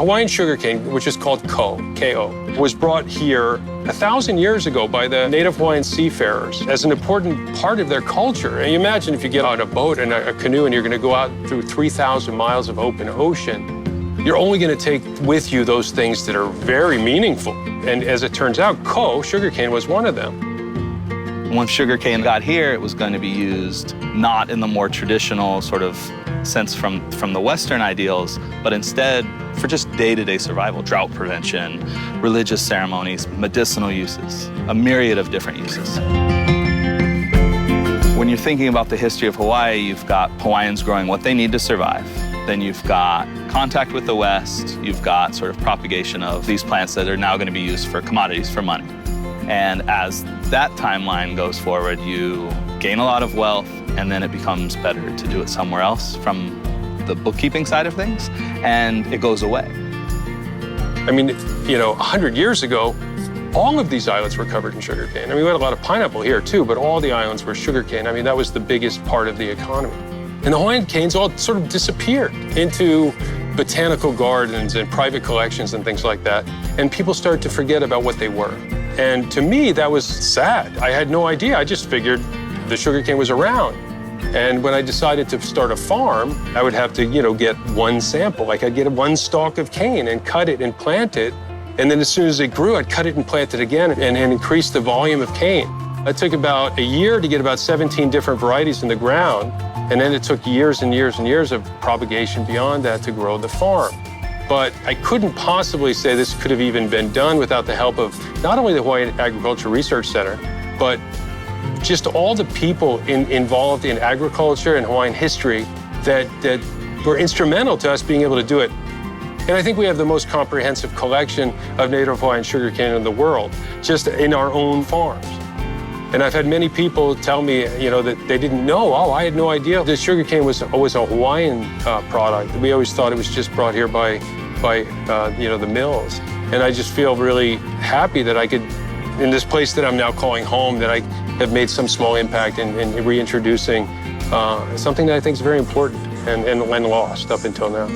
Hawaiian sugarcane, which is called Kō, K-O, was brought here 1,000 years ago by the native Hawaiian seafarers as an important part of their culture. And you imagine if you get on a boat and a canoe and you're going to go out through 3,000 miles of open ocean, you're only going to take with you those things that are very meaningful. And as it turns out, Kō, sugarcane, was one of them. When sugarcane got here, it was going to be used not in the more traditional sort of sense from the Western ideals, but instead for just day-to-day survival, drought prevention, religious ceremonies, medicinal uses, a myriad of different uses. When you're thinking about the history of Hawaii, you've got Hawaiians growing what they need to survive. Then you've got contact with the West. You've got sort of propagation of these plants that are now going to be used for commodities, for money. And as that timeline goes forward, you gain a lot of wealth, and then it becomes better to do it somewhere else from the bookkeeping side of things, and it goes away. I mean, 100 years ago, all of these islands were covered in sugarcane. I mean, we had a lot of pineapple here too, but all the islands were sugarcane. I mean, that was the biggest part of the economy. And the Hawaiian canes all sort of disappeared into botanical gardens and private collections and things like that, and people started to forget about what they were. And to me, that was sad. I had no idea. I just figured the sugarcane was around. And when I decided to start a farm, I would have to, get one sample. Like I'd get one stalk of cane and cut it and plant it. And then as soon as it grew, I'd cut it and plant it again and increase the volume of cane. It took about a year to get about 17 different varieties in the ground. And then it took years and years and years of propagation beyond that to grow the farm. But I couldn't possibly say this could have even been done without the help of not only the Hawaii Agricultural Research Center, but just all the people involved in agriculture and Hawaiian history that were instrumental to us being able to do it. And I think we have the most comprehensive collection of native Hawaiian sugarcane in the world, just in our own farms. And I've had many people tell me, that they didn't know. Oh, I had no idea this sugarcane was always a Hawaiian product. We always thought it was just brought here by the mills. And I just feel really happy that I could, in this place that I'm now calling home, that I have made some small impact in reintroducing something that I think is very important and lost up until now.